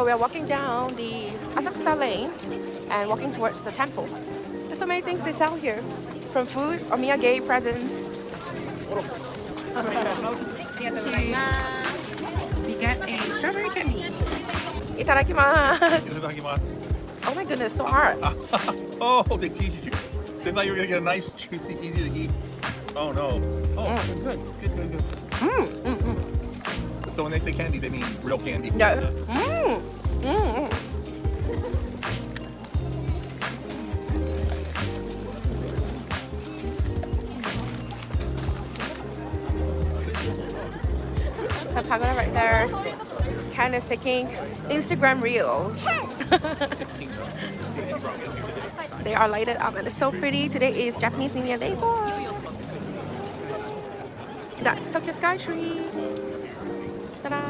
So we are walking down the Asakusa Lane and walking towards the temple. There's so many things they sell here, from food, omiyage, presents. We got a strawberry candy. Itadakimasu. Oh my goodness, so hard. Oh, they teased you. They thought you were gonna get a nice, juicy, easy to eat. Oh no. Oh, good. So when they say candy, they mean real candy. Yeah. So pagoda right there. Ken is taking Instagram reels. They are lighted up and it's so pretty. Today is Japanese New Year Day 4. That's Tokyo Sky Tree. Ta-da!